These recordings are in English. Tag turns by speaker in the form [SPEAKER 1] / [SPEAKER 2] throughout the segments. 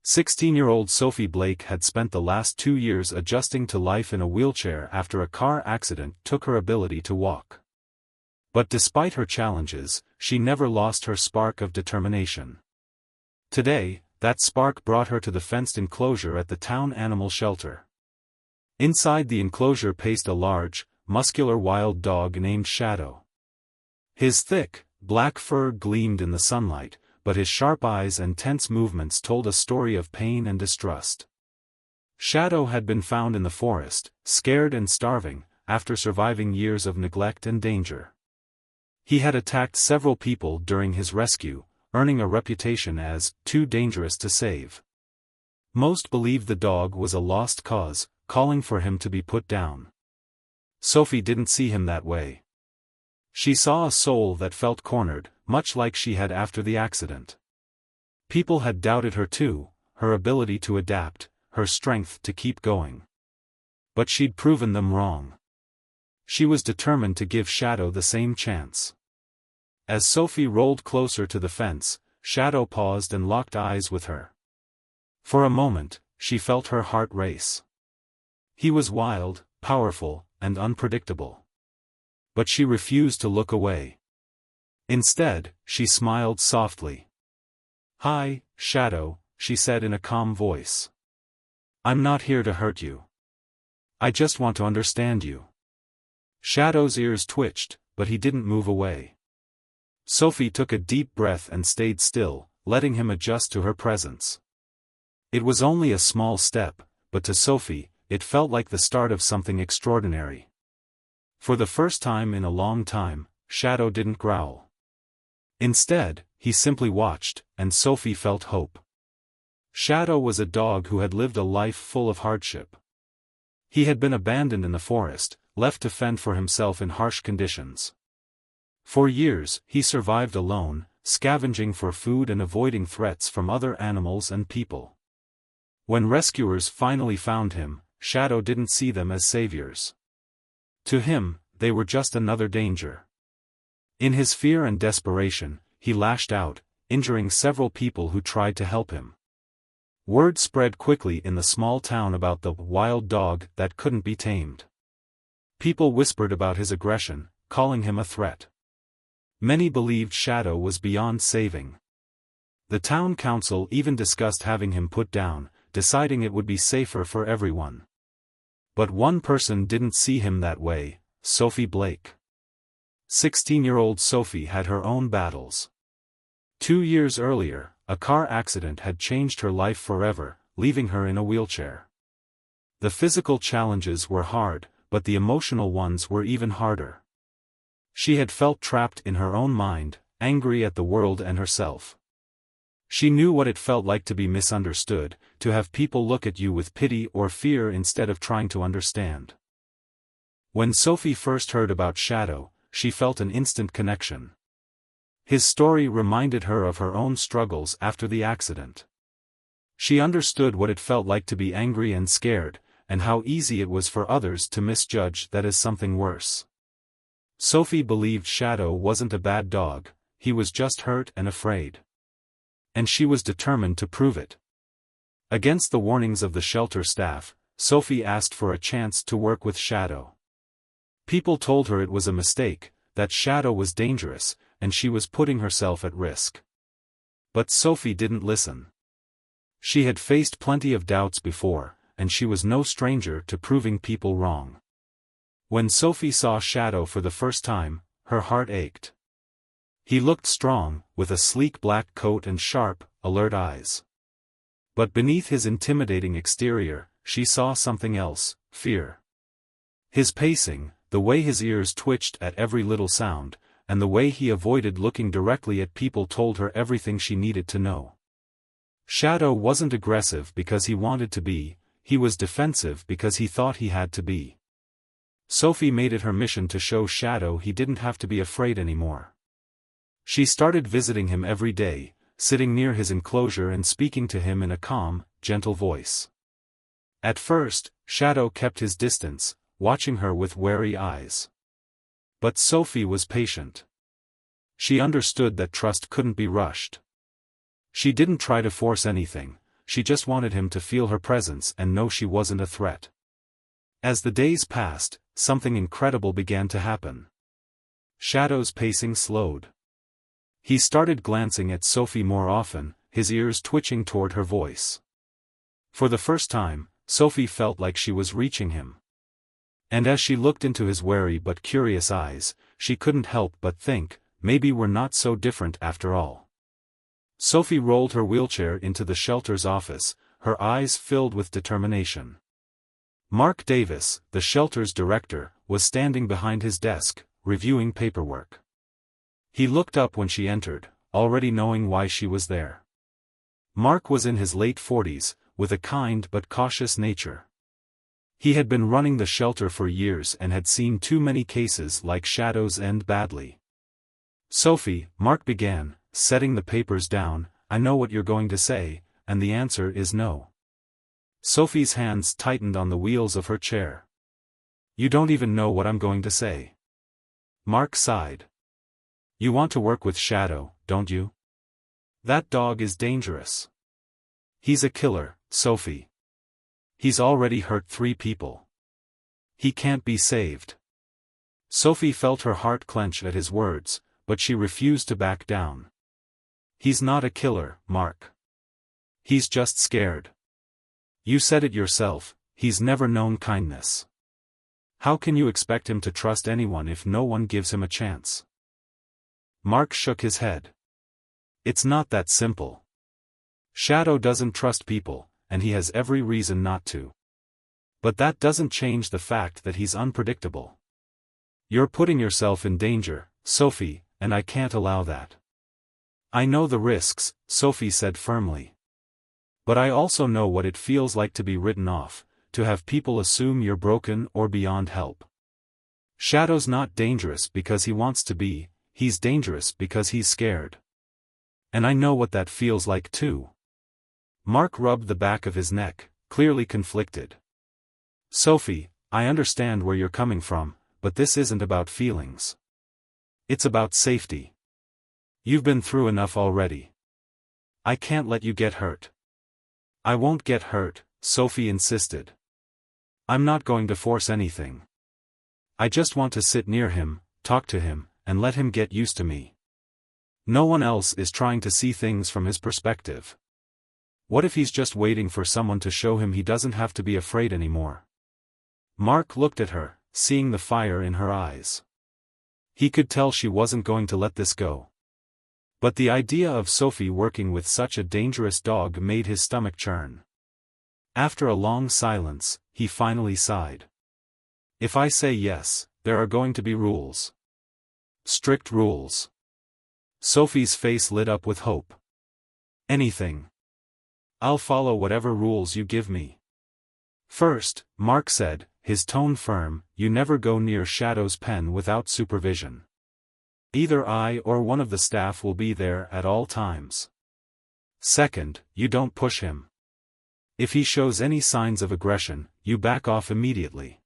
[SPEAKER 1] 16-year-old Sophie Blake had spent the last 2 years adjusting to life in a wheelchair after a car accident took her ability to walk. But despite her challenges, she never lost her spark of determination. Today, that spark brought her to the fenced enclosure at the town animal shelter. Inside the enclosure paced a large, muscular wild dog named Shadow. His thick, black fur gleamed in the sunlight, but his sharp eyes and tense movements told a story of pain and distrust. Shadow had been found in the forest, scared and starving, after surviving years of neglect and danger. He had attacked several people during his rescue, earning a reputation as too dangerous to save. Most believed the dog was a lost cause, calling for him to be put down. Sophie didn't see him that way. She saw a soul that felt cornered, much like she had after the accident. People had doubted her too, her ability to adapt, her strength to keep going. But she'd proven them wrong. She was determined to give Shadow the same chance. As Sophie rolled closer to the fence, Shadow paused and locked eyes with her. For a moment, she felt her heart race. He was wild, powerful, and unpredictable. But she refused to look away. Instead, she smiled softly. "Hi, Shadow," she said in a calm voice. "I'm not here to hurt you. I just want to understand you." Shadow's ears twitched, but he didn't move away. Sophie took a deep breath and stayed still, letting him adjust to her presence. It was only a small step, but to Sophie, it felt like the start of something extraordinary. For the first time in a long time, Shadow didn't growl. Instead, he simply watched, and Sophie felt hope. Shadow was a dog who had lived a life full of hardship. He had been abandoned in the forest, left to fend for himself in harsh conditions. For years, he survived alone, scavenging for food and avoiding threats from other animals and people. When rescuers finally found him, Shadow didn't see them as saviors. To him, they were just another danger. In his fear and desperation, he lashed out, injuring several people who tried to help him. Word spread quickly in the small town about the wild dog that couldn't be tamed. People whispered about his aggression, calling him a threat. Many believed Shadow was beyond saving. The town council even discussed having him put down, deciding it would be safer for everyone. But one person didn't see him that way: Sophie Blake. 16-year-old Sophie had her own battles. 2 years earlier, a car accident had changed her life forever, leaving her in a wheelchair. The physical challenges were hard, but the emotional ones were even harder. She had felt trapped in her own mind, angry at the world and herself. She knew what it felt like to be misunderstood, to have people look at you with pity or fear instead of trying to understand. When Sophie first heard about Shadow, she felt an instant connection. His story reminded her of her own struggles after the accident. She understood what it felt like to be angry and scared, and how easy it was for others to misjudge that as something worse. Sophie believed Shadow wasn't a bad dog, he was just hurt and afraid. And she was determined to prove it. Against the warnings of the shelter staff, Sophie asked for a chance to work with Shadow. People told her it was a mistake, that Shadow was dangerous, and she was putting herself at risk. But Sophie didn't listen. She had faced plenty of doubts before, and she was no stranger to proving people wrong. When Sophie saw Shadow for the first time, her heart ached. He looked strong, with a sleek black coat and sharp, alert eyes. But beneath his intimidating exterior, she saw something else: fear. His pacing, the way his ears twitched at every little sound, and the way he avoided looking directly at people told her everything she needed to know. Shadow wasn't aggressive because he wanted to be, he was defensive because he thought he had to be. Sophie made it her mission to show Shadow he didn't have to be afraid anymore. She started visiting him every day, sitting near his enclosure and speaking to him in a calm, gentle voice. At first, Shadow kept his distance, watching her with wary eyes. But Sophie was patient. She understood that trust couldn't be rushed. She didn't try to force anything, she just wanted him to feel her presence and know she wasn't a threat. As the days passed, something incredible began to happen. Shadow's pacing slowed. He started glancing at Sophie more often, his ears twitching toward her voice. For the first time, Sophie felt like she was reaching him. And as she looked into his wary but curious eyes, she couldn't help but think, maybe we're not so different after all. Sophie rolled her wheelchair into the shelter's office, her eyes filled with determination. Mark Davis, the shelter's director, was standing behind his desk, reviewing paperwork. He looked up when she entered, already knowing why she was there. Mark was in his late 40s, with a kind but cautious nature. He had been running the shelter for years and had seen too many cases like Shadow's end badly. "Sophie," Mark began, setting the papers down, "I know what you're going to say, and the answer is no." Sophie's hands tightened on the wheels of her chair. "You don't even know what I'm going to say." Mark sighed. "You want to work with Shadow, don't you? That dog is dangerous. He's a killer, Sophie. He's already hurt 3 people. He can't be saved." Sophie felt her heart clench at his words, but she refused to back down. "He's not a killer, Mark. He's just scared. You said it yourself, he's never known kindness. How can you expect him to trust anyone if no one gives him a chance?" Mark shook his head. "It's not that simple. Shadow doesn't trust people, and he has every reason not to. But that doesn't change the fact that he's unpredictable. You're putting yourself in danger, Sophie, and I can't allow that." "I know the risks," Sophie said firmly. "But I also know what it feels like to be written off, to have people assume you're broken or beyond help. Shadow's not dangerous because he wants to be, he's dangerous because he's scared. And I know what that feels like too." Mark rubbed the back of his neck, clearly conflicted. "Sophie, I understand where you're coming from, but this isn't about feelings. It's about safety. You've been through enough already. I can't let you get hurt." "I won't get hurt," Sophie insisted. "I'm not going to force anything. I just want to sit near him, talk to him, and let him get used to me. No one else is trying to see things from his perspective. What if he's just waiting for someone to show him he doesn't have to be afraid anymore?" Mark looked at her, seeing the fire in her eyes. He could tell she wasn't going to let this go. But the idea of Sophie working with such a dangerous dog made his stomach churn. After a long silence, he finally sighed. "If I say yes, there are going to be rules. Strict rules." Sophie's face lit up with hope. "Anything. I'll follow whatever rules you give me." "First," Mark said, his tone firm, "you never go near Shadow's pen without supervision. Either I or one of the staff will be there at all times. Second, you don't push him. If he shows any signs of aggression, you back off immediately."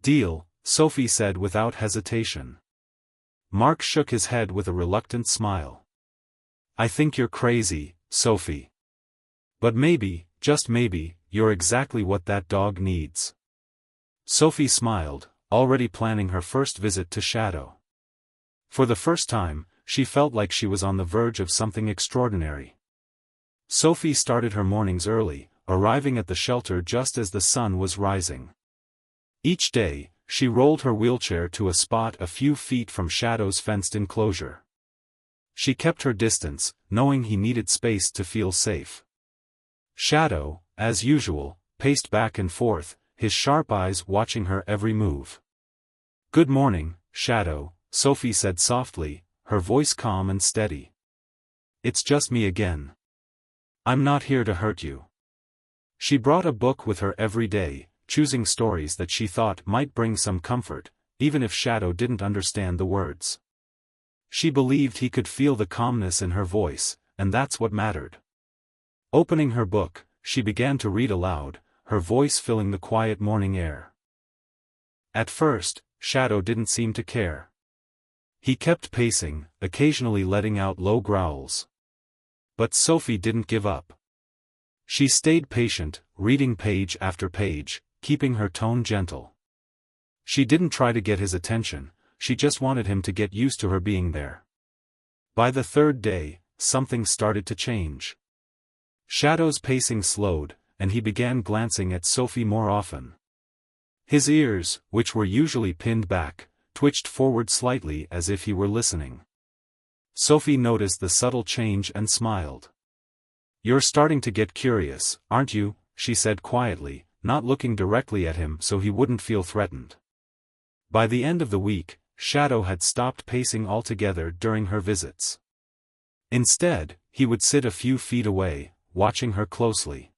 [SPEAKER 1] "Deal," Sophie said without hesitation. Mark shook his head with a reluctant smile. "I think you're crazy, Sophie. But maybe, just maybe, you're exactly what that dog needs." Sophie smiled, already planning her first visit to Shadow. For the first time, she felt like she was on the verge of something extraordinary. Sophie started her mornings early, arriving at the shelter just as the sun was rising. Each day, she rolled her wheelchair to a spot a few feet from Shadow's fenced enclosure. She kept her distance, knowing he needed space to feel safe. Shadow, as usual, paced back and forth, his sharp eyes watching her every move. "Good morning, Shadow," Sophie said softly, her voice calm and steady. "It's just me again. I'm not here to hurt you." She brought a book with her every day, choosing stories that she thought might bring some comfort, even if Shadow didn't understand the words. She believed he could feel the calmness in her voice, and that's what mattered. Opening her book, she began to read aloud, her voice filling the quiet morning air. At first, Shadow didn't seem to care. He kept pacing, occasionally letting out low growls. But Sophie didn't give up. She stayed patient, reading page after page, keeping her tone gentle. She didn't try to get his attention, she just wanted him to get used to her being there. By the third day, something started to change. Shadow's pacing slowed, and he began glancing at Sophie more often. His ears, which were usually pinned back, twitched forward slightly as if he were listening. Sophie noticed the subtle change and smiled. "You're starting to get curious, aren't you?" she said quietly, not looking directly at him so he wouldn't feel threatened. By the end of the week, Shadow had stopped pacing altogether during her visits. Instead, he would sit a few feet away, watching her closely.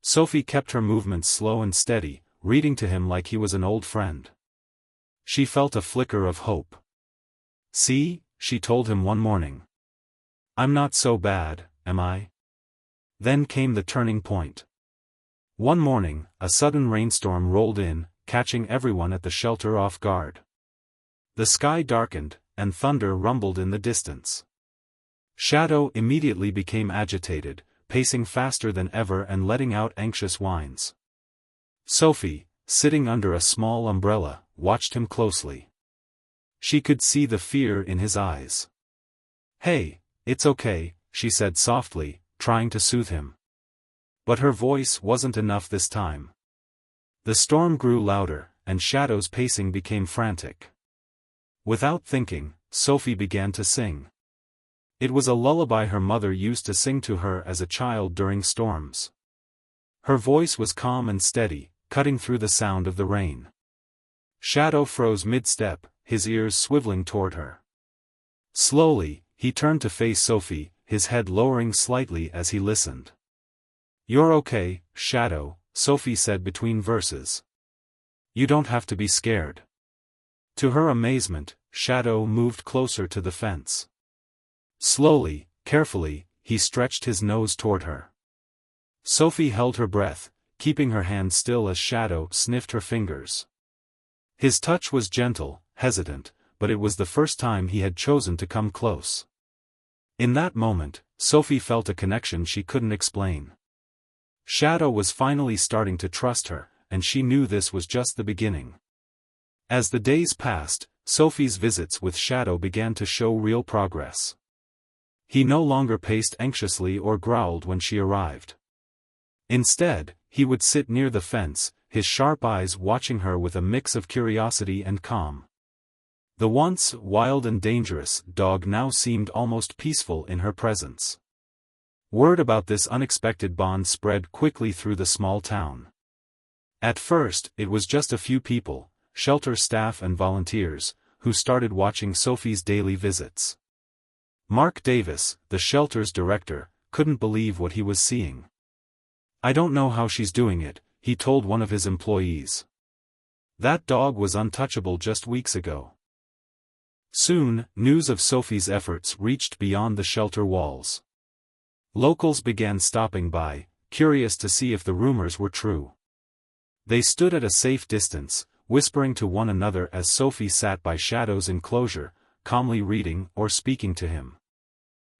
[SPEAKER 1] Sophie kept her movements slow and steady, reading to him like he was an old friend. She felt a flicker of hope. "See," she told him one morning. "I'm not so bad, am I?" Then came the turning point. One morning, a sudden rainstorm rolled in, catching everyone at the shelter off guard. The sky darkened, and thunder rumbled in the distance. Shadow immediately became agitated, pacing faster than ever and letting out anxious whines. Sophie, sitting under a small umbrella, watched him closely. She could see the fear in his eyes. "Hey, it's okay," she said softly, trying to soothe him. But her voice wasn't enough this time. The storm grew louder, and Shadow's pacing became frantic. Without thinking, Sophie began to sing. It was a lullaby her mother used to sing to her as a child during storms. Her voice was calm and steady, cutting through the sound of the rain. Shadow froze mid-step, his ears swiveling toward her. Slowly, he turned to face Sophie, his head lowering slightly as he listened. "You're okay, Shadow," Sophie said between verses. "You don't have to be scared." To her amazement, Shadow moved closer to the fence. Slowly, carefully, he stretched his nose toward her. Sophie held her breath, keeping her hand still as Shadow sniffed her fingers. His touch was gentle, hesitant, but it was the first time he had chosen to come close. In that moment, Sophie felt a connection she couldn't explain. Shadow was finally starting to trust her, and she knew this was just the beginning. As the days passed, Sophie's visits with Shadow began to show real progress. He no longer paced anxiously or growled when she arrived. Instead, he would sit near the fence, his sharp eyes watching her with a mix of curiosity and calm. The once wild and dangerous dog now seemed almost peaceful in her presence. Word about this unexpected bond spread quickly through the small town. At first, it was just a few people, shelter staff and volunteers, who started watching Sophie's daily visits. Mark Davis, the shelter's director, couldn't believe what he was seeing. "I don't know how she's doing it," he told one of his employees. "That dog was untouchable just weeks ago." Soon, news of Sophie's efforts reached beyond the shelter walls. Locals began stopping by, curious to see if the rumors were true. They stood at a safe distance, whispering to one another as Sophie sat by Shadow's enclosure, calmly reading or speaking to him.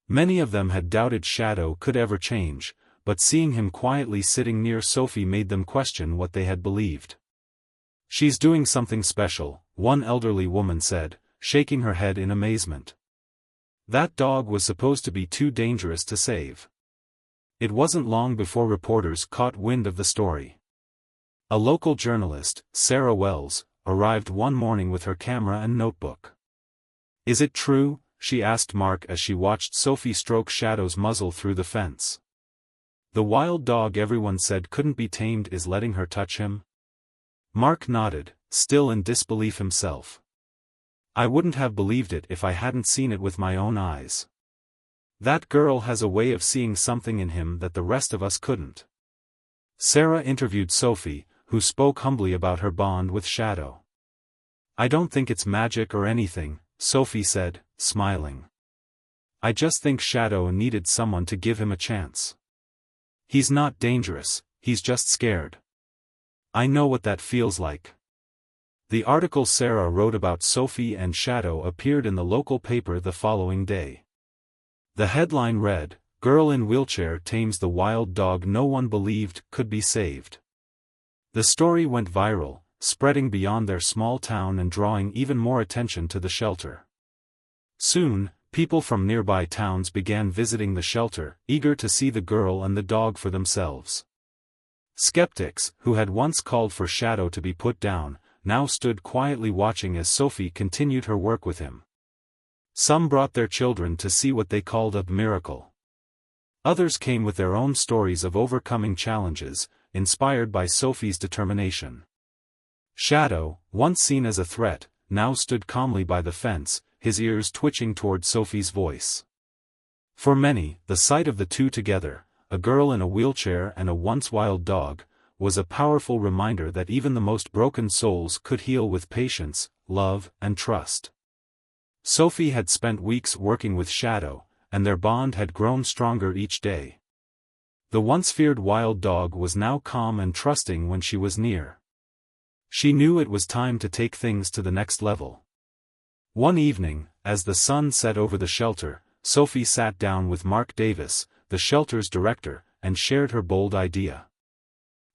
[SPEAKER 1] Many of them had doubted Shadow could ever change, but seeing him quietly sitting near Sophie made them question what they had believed. "She's doing something special," one elderly woman said, shaking her head in amazement. "That dog was supposed to be too dangerous to save." It wasn't long before reporters caught wind of the story. A local journalist, Sarah Wells, arrived one morning with her camera and notebook. "Is it true?" she asked Mark as she watched Sophie stroke Shadow's muzzle through the fence. "The wild dog everyone said couldn't be tamed is letting her touch him?" Mark nodded, still in disbelief himself. "I wouldn't have believed it if I hadn't seen it with my own eyes. That girl has a way of seeing something in him that the rest of us couldn't." Sarah interviewed Sophie, who spoke humbly about her bond with Shadow. "I don't think it's magic or anything," Sophie said, smiling. "I just think Shadow needed someone to give him a chance. He's not dangerous, he's just scared. I know what that feels like." The article Sarah wrote about Sophie and Shadow appeared in the local paper the following day. The headline read, Girl in Wheelchair Tames the Wild Dog No One Believed Could Be Saved. The story went viral, spreading beyond their small town and drawing even more attention to the shelter. Soon, people from nearby towns began visiting the shelter, eager to see the girl and the dog for themselves. Skeptics, who had once called for Shadow to be put down, now stood quietly watching as Sophie continued her work with him. Some brought their children to see what they called a miracle. Others came with their own stories of overcoming challenges, inspired by Sophie's determination. Shadow, once seen as a threat, now stood calmly by the fence, his ears twitching toward Sophie's voice. For many, the sight of the two together, a girl in a wheelchair and a once wild dog, was a powerful reminder that even the most broken souls could heal with patience, love, and trust. Sophie had spent weeks working with Shadow, and their bond had grown stronger each day. The once feared wild dog was now calm and trusting when she was near. She knew it was time to take things to the next level. One evening, as the sun set over the shelter, Sophie sat down with Mark Davis, the shelter's director, and shared her bold idea.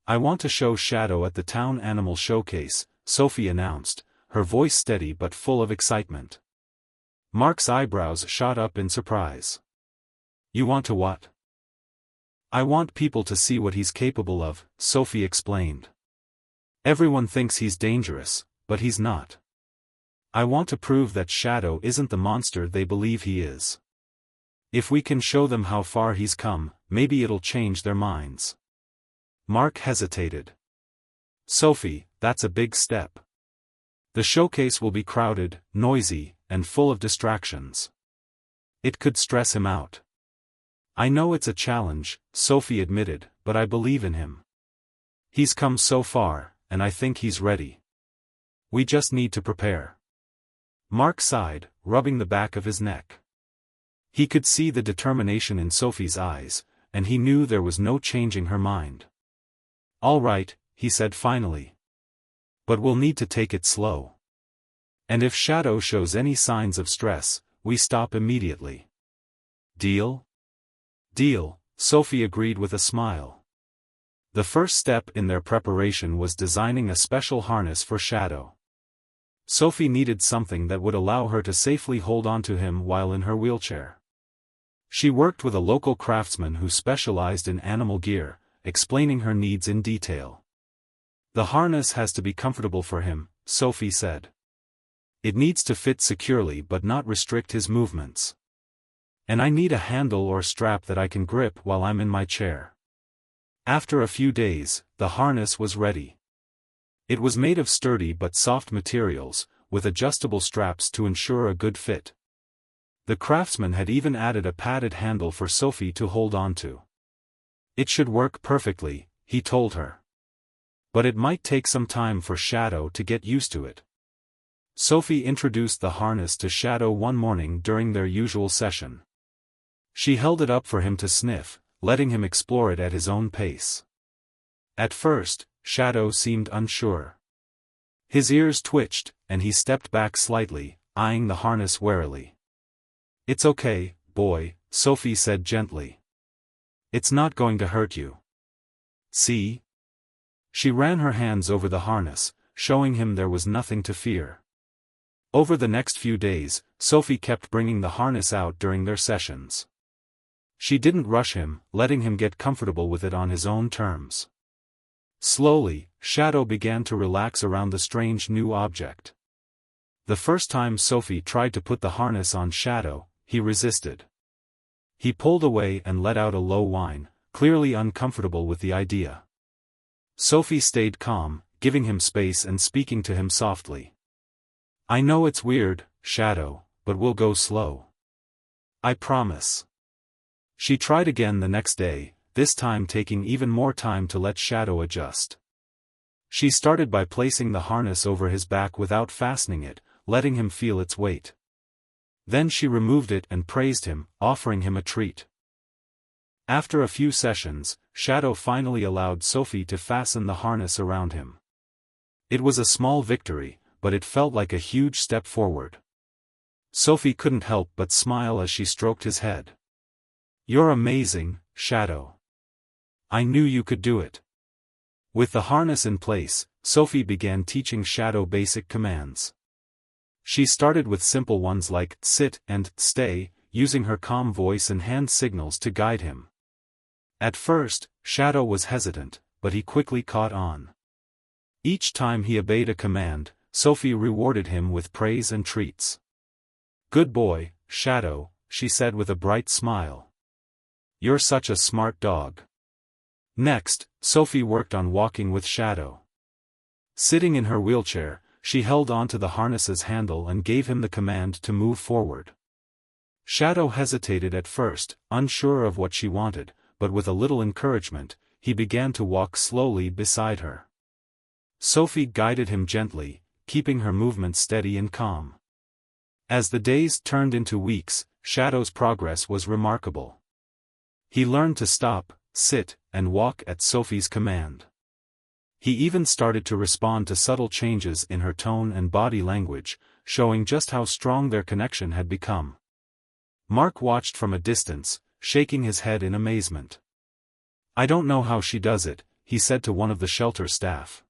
[SPEAKER 1] "I want to show Shadow at the town animal showcase," Sophie announced, her voice steady but full of excitement. Mark's eyebrows shot up in surprise. "You want to what?" "I want people to see what he's capable of," Sophie explained. "Everyone thinks he's dangerous, but he's not. I want to prove that Shadow isn't the monster they believe he is. If we can show them how far he's come, maybe it'll change their minds." Mark hesitated. "Sophie, that's a big step. The showcase will be crowded, noisy, and full of distractions. It could stress him out." "I know it's a challenge," Sophie admitted, "but I believe in him. He's come so far, and I think he's ready. We just need to prepare." Mark sighed, rubbing the back of his neck. He could see the determination in Sophie's eyes, and he knew there was no changing her mind. "All right," he said finally. "But we'll need to take it slow. And if Shadow shows any signs of stress, we stop immediately. Deal?" "Deal," Sophie agreed with a smile. The first step in their preparation was designing a special harness for Shadow. Sophie needed something that would allow her to safely hold onto him while in her wheelchair. She worked with a local craftsman who specialized in animal gear, explaining her needs in detail. "The harness has to be comfortable for him," Sophie said. "It needs to fit securely but not restrict his movements. And I need a handle or strap that I can grip while I'm in my chair." After a few days, the harness was ready. It was made of sturdy but soft materials, with adjustable straps to ensure a good fit. The craftsman had even added a padded handle for Sophie to hold onto. "It should work perfectly," he told her. "But it might take some time for Shadow to get used to it." Sophie introduced the harness to Shadow one morning during their usual session. She held it up for him to sniff, letting him explore it at his own pace. At first, Shadow seemed unsure. His ears twitched, and he stepped back slightly, eyeing the harness warily. "It's okay, boy," Sophie said gently. "It's not going to hurt you. See?" She ran her hands over the harness, showing him there was nothing to fear. Over the next few days, Sophie kept bringing the harness out during their sessions. She didn't rush him, letting him get comfortable with it on his own terms. Slowly, Shadow began to relax around the strange new object. The first time Sophie tried to put the harness on Shadow, he resisted. He pulled away and let out a low whine, clearly uncomfortable with the idea. Sophie stayed calm, giving him space and speaking to him softly. "I know it's weird, Shadow, but we'll go slow. I promise." She tried again the next day, this time taking even more time to let Shadow adjust. She started by placing the harness over his back without fastening it, letting him feel its weight. Then she removed it and praised him, offering him a treat. After a few sessions, Shadow finally allowed Sophie to fasten the harness around him. It was a small victory, but it felt like a huge step forward. Sophie couldn't help but smile as she stroked his head. You're amazing, Shadow. I knew you could do it. With the harness in place, Sophie began teaching Shadow basic commands. She started with simple ones like sit and stay, using her calm voice and hand signals to guide him. At first, Shadow was hesitant, but he quickly caught on. Each time he obeyed a command, Sophie rewarded him with praise and treats. Good boy, Shadow, she said with a bright smile. You're such a smart dog. Next, Sophie worked on walking with Shadow. Sitting in her wheelchair, she held onto the harness's handle and gave him the command to move forward. Shadow hesitated at first, unsure of what she wanted, but with a little encouragement, he began to walk slowly beside her. Sophie guided him gently, keeping her movements steady and calm. As the days turned into weeks, Shadow's progress was remarkable. He learned to stop, sit, and walk at Sophie's command. He even started to respond to subtle changes in her tone and body language, showing just how strong their connection had become. Mark watched from a distance, shaking his head in amazement. I don't know how she does it, he said to one of the shelter staff.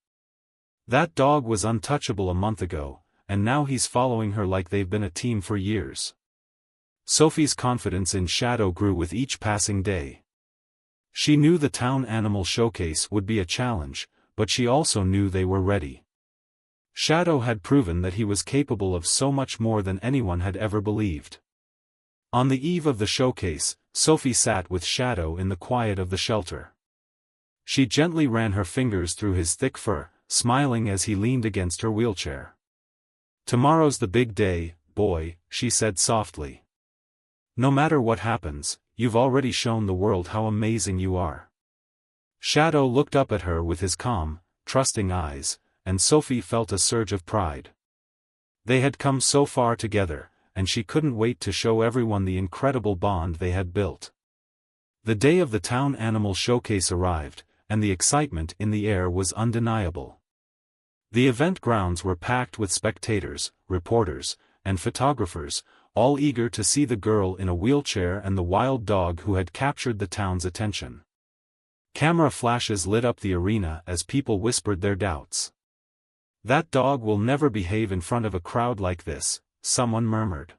[SPEAKER 1] That dog was untouchable a month ago, and now he's following her like they've been a team for years. Sophie's confidence in Shadow grew with each passing day. She knew the town animal showcase would be a challenge, but she also knew they were ready. Shadow had proven that he was capable of so much more than anyone had ever believed. On the eve of the showcase, Sophie sat with Shadow in the quiet of the shelter. She gently ran her fingers through his thick fur, smiling as he leaned against her wheelchair. Tomorrow's the big day, boy, she said softly. No matter what happens, you've already shown the world how amazing you are. Shadow looked up at her with his calm, trusting eyes, and Sophie felt a surge of pride. They had come so far together, and she couldn't wait to show everyone the incredible bond they had built. The day of the town animal showcase arrived, and the excitement in the air was undeniable. The event grounds were packed with spectators, reporters, and photographers, all eager to see the girl in a wheelchair and the wild dog who had captured the town's attention. Camera flashes lit up the arena as people whispered their doubts. That dog will never behave in front of a crowd like this, someone murmured.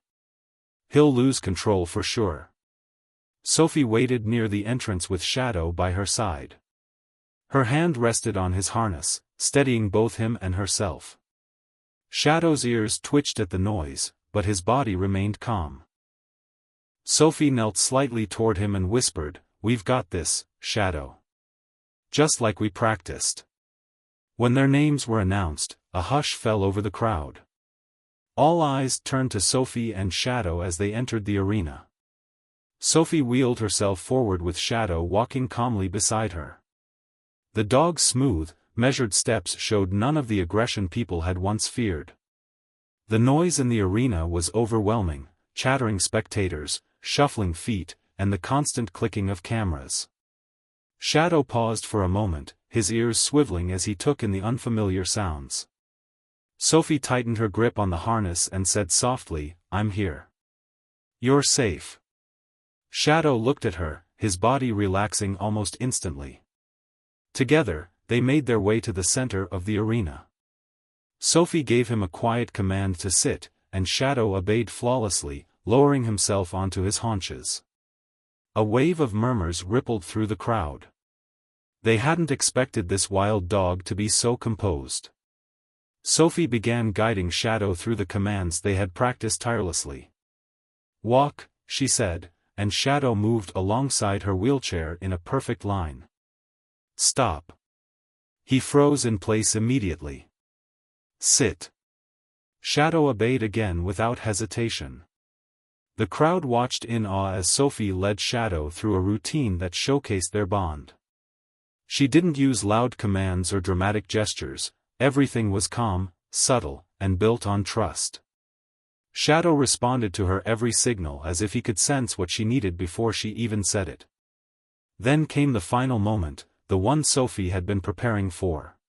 [SPEAKER 1] He'll lose control for sure. Sophie waited near the entrance with Shadow by her side. Her hand rested on his harness, steadying both him and herself. Shadow's ears twitched at the noise, but his body remained calm. Sophie knelt slightly toward him and whispered, "We've got this, Shadow. Just like we practiced." When their names were announced, a hush fell over the crowd. All eyes turned to Sophie and Shadow as they entered the arena. Sophie wheeled herself forward with Shadow walking calmly beside her. The dog's smooth, measured steps showed none of the aggression people had once feared. The noise in the arena was overwhelming, chattering spectators, shuffling feet, and the constant clicking of cameras. Shadow paused for a moment, his ears swiveling as he took in the unfamiliar sounds. Sophie tightened her grip on the harness and said softly, "I'm here. You're safe." Shadow looked at her, his body relaxing almost instantly. Together, they made their way to the center of the arena. Sophie gave him a quiet command to sit, and Shadow obeyed flawlessly, lowering himself onto his haunches. A wave of murmurs rippled through the crowd. They hadn't expected this wild dog to be so composed. Sophie began guiding Shadow through the commands they had practiced tirelessly. "Walk," she said, and Shadow moved alongside her wheelchair in a perfect line. "Stop." He froze in place immediately. "Sit." Shadow obeyed again without hesitation. The crowd watched in awe as Sophie led Shadow through a routine that showcased their bond. She didn't use loud commands or dramatic gestures, everything was calm, subtle, and built on trust. Shadow responded to her every signal as if he could sense what she needed before she even said it. Then came the final moment, the one Sophie had been preparing for.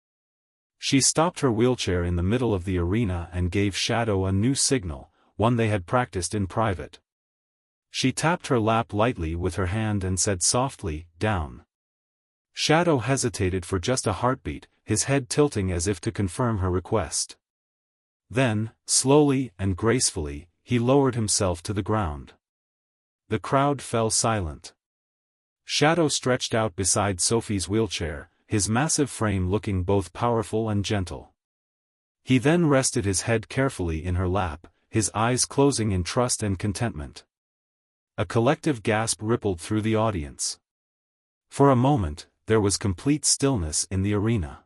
[SPEAKER 1] She stopped her wheelchair in the middle of the arena and gave Shadow a new signal, one they had practiced in private. She tapped her lap lightly with her hand and said softly, "Down." Shadow hesitated for just a heartbeat, his head tilting as if to confirm her request. Then, slowly and gracefully, he lowered himself to the ground. The crowd fell silent. Shadow stretched out beside Sophie's wheelchair, his massive frame looking both powerful and gentle. He then rested his head carefully in her lap, his eyes closing in trust and contentment. A collective gasp rippled through the audience. For a moment, there was complete stillness in the arena.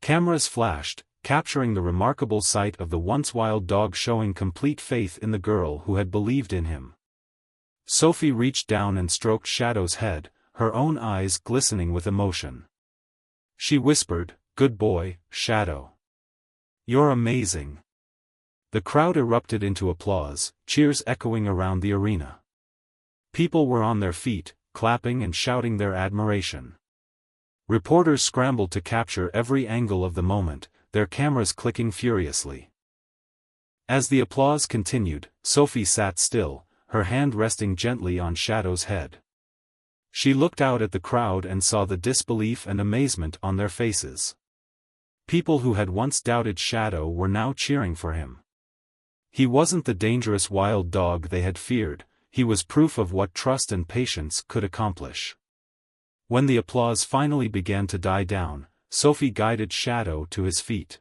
[SPEAKER 1] Cameras flashed, capturing the remarkable sight of the once wild dog showing complete faith in the girl who had believed in him. Sophie reached down and stroked Shadow's head, her own eyes glistening with emotion. She whispered, "Good boy, Shadow. You're amazing." The crowd erupted into applause, cheers echoing around the arena. People were on their feet, clapping and shouting their admiration. Reporters scrambled to capture every angle of the moment, their cameras clicking furiously. As the applause continued, Sophie sat still, her hand resting gently on Shadow's head. She looked out at the crowd and saw the disbelief and amazement on their faces. People who had once doubted Shadow were now cheering for him. He wasn't the dangerous wild dog they had feared, he was proof of what trust and patience could accomplish. When the applause finally began to die down, Sophie guided Shadow to his feet.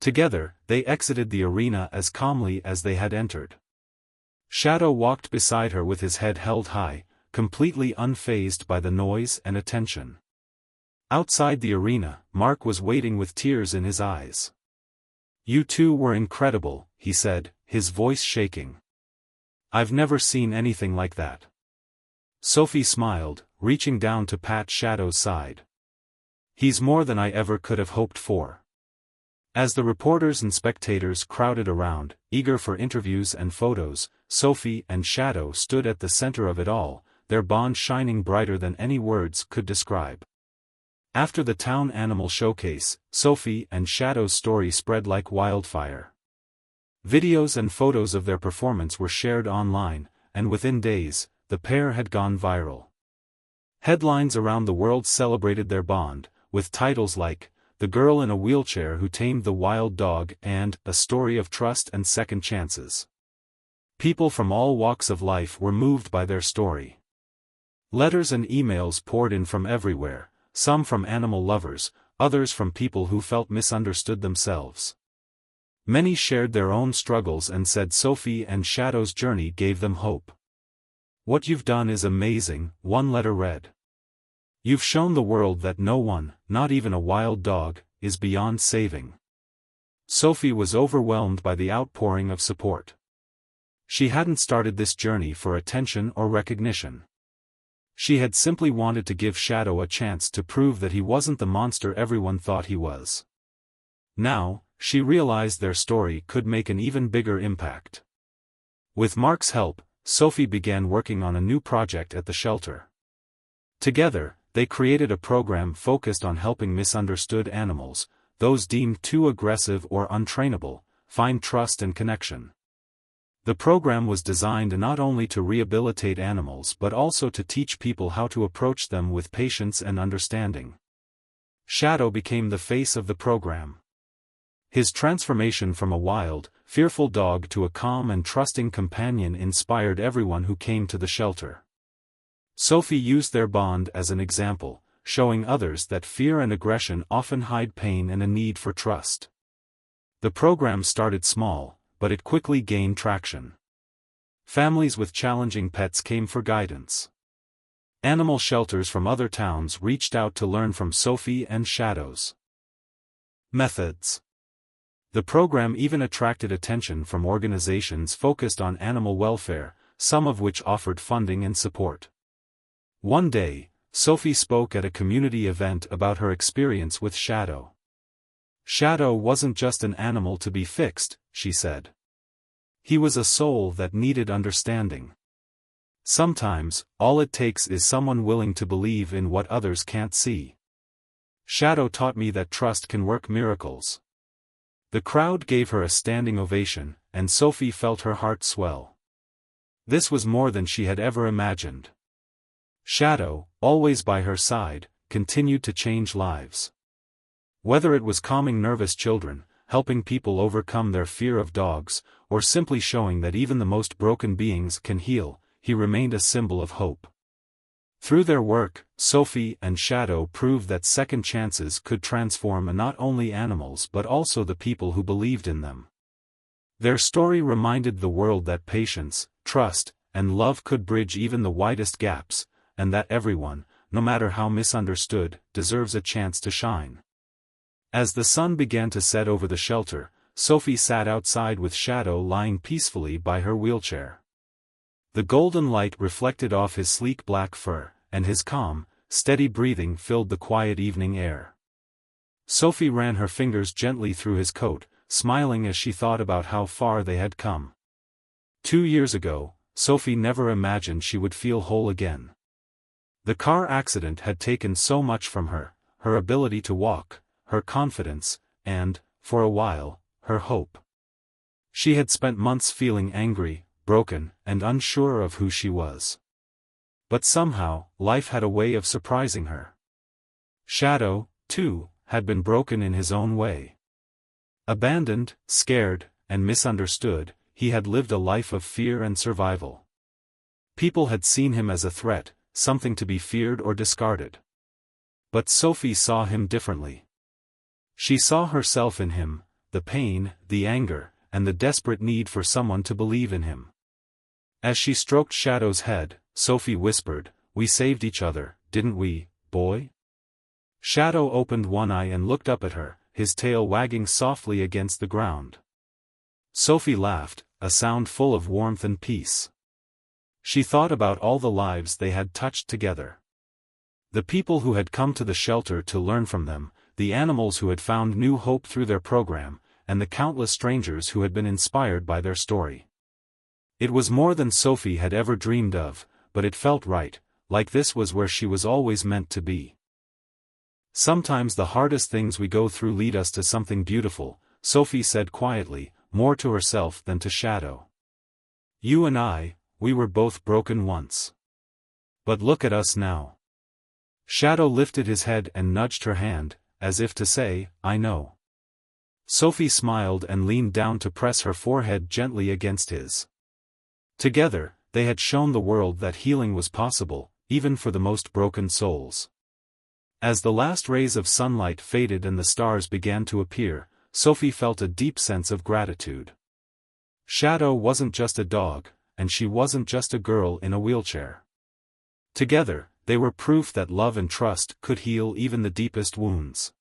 [SPEAKER 1] Together, they exited the arena as calmly as they had entered. Shadow walked beside her with his head held high, completely unfazed by the noise and attention. Outside the arena, Mark was waiting with tears in his eyes. "You two were incredible," he said, his voice shaking. "I've never seen anything like that." Sophie smiled, reaching down to pat Shadow's side. "He's more than I ever could have hoped for." As the reporters and spectators crowded around, eager for interviews and photos, Sophie and Shadow stood at the center of it all, their bond shining brighter than any words could describe. After the town animal showcase, Sophie and Shadow's story spread like wildfire. Videos and photos of their performance were shared online, and within days, the pair had gone viral. Headlines around the world celebrated their bond, with titles like, "The Girl in a Wheelchair Who Tamed the Wild Dog" and "A Story of Trust and Second Chances." People from all walks of life were moved by their story. Letters and emails poured in from everywhere, some from animal lovers, others from people who felt misunderstood themselves. Many shared their own struggles and said Sophie and Shadow's journey gave them hope. "What you've done is amazing," one letter read. "You've shown the world that no one, not even a wild dog, is beyond saving." Sophie was overwhelmed by the outpouring of support. She hadn't started this journey for attention or recognition. She had simply wanted to give Shadow a chance to prove that he wasn't the monster everyone thought he was. Now, she realized their story could make an even bigger impact. With Mark's help, Sophie began working on a new project at the shelter. Together, they created a program focused on helping misunderstood animals, those deemed too aggressive or untrainable, find trust and connection. The program was designed not only to rehabilitate animals but also to teach people how to approach them with patience and understanding. Shadow became the face of the program. His transformation from a wild, fearful dog to a calm and trusting companion inspired everyone who came to the shelter. Sophie used their bond as an example, showing others that fear and aggression often hide pain and a need for trust. The program started small, but it quickly gained traction. Families with challenging pets came for guidance. Animal shelters from other towns reached out to learn from Sophie and Shadow's methods. The program even attracted attention from organizations focused on animal welfare, some of which offered funding and support. One day, Sophie spoke at a community event about her experience with Shadow. "Shadow wasn't just an animal to be fixed," she said. "He was a soul that needed understanding. Sometimes, all it takes is someone willing to believe in what others can't see. Shadow taught me that trust can work miracles." The crowd gave her a standing ovation, and Sophie felt her heart swell. This was more than she had ever imagined. Shadow, always by her side, continued to change lives. Whether it was calming nervous children, helping people overcome their fear of dogs, or simply showing that even the most broken beings can heal, he remained a symbol of hope. Through their work, Sophie and Shadow proved that second chances could transform not only animals but also the people who believed in them. Their story reminded the world that patience, trust, and love could bridge even the widest gaps, and that everyone, no matter how misunderstood, deserves a chance to shine. As the sun began to set over the shelter, Sophie sat outside with Shadow lying peacefully by her wheelchair. The golden light reflected off his sleek black fur, and his calm, steady breathing filled the quiet evening air. Sophie ran her fingers gently through his coat, smiling as she thought about how far they had come. 2 years ago, Sophie never imagined she would feel whole again. The car accident had taken so much from her, her ability to walk, her confidence, and, for a while, her hope. She had spent months feeling angry, broken, and unsure of who she was. But somehow, life had a way of surprising her. Shadow, too, had been broken in his own way. Abandoned, scared, and misunderstood, he had lived a life of fear and survival. People had seen him as a threat, something to be feared or discarded. But Sophie saw him differently. She saw herself in him, the pain, the anger, and the desperate need for someone to believe in him. As she stroked Shadow's head, Sophie whispered, "We saved each other, didn't we, boy?" Shadow opened one eye and looked up at her, his tail wagging softly against the ground. Sophie laughed, a sound full of warmth and peace. She thought about all the lives they had touched together. The people who had come to the shelter to learn from them, the animals who had found new hope through their program, and the countless strangers who had been inspired by their story. It was more than Sophie had ever dreamed of, but it felt right, like this was where she was always meant to be. Sometimes the hardest things we go through lead us to something beautiful, Sophie said quietly, more to herself than to Shadow. You and I, we were both broken once. But look at us now. Shadow lifted his head and nudged her hand, as if to say, I know. Sophie smiled and leaned down to press her forehead gently against his. Together, they had shown the world that healing was possible, even for the most broken souls. As the last rays of sunlight faded and the stars began to appear, Sophie felt a deep sense of gratitude. Shadow wasn't just a dog, and she wasn't just a girl in a wheelchair. Together, they were proof that love and trust could heal even the deepest wounds.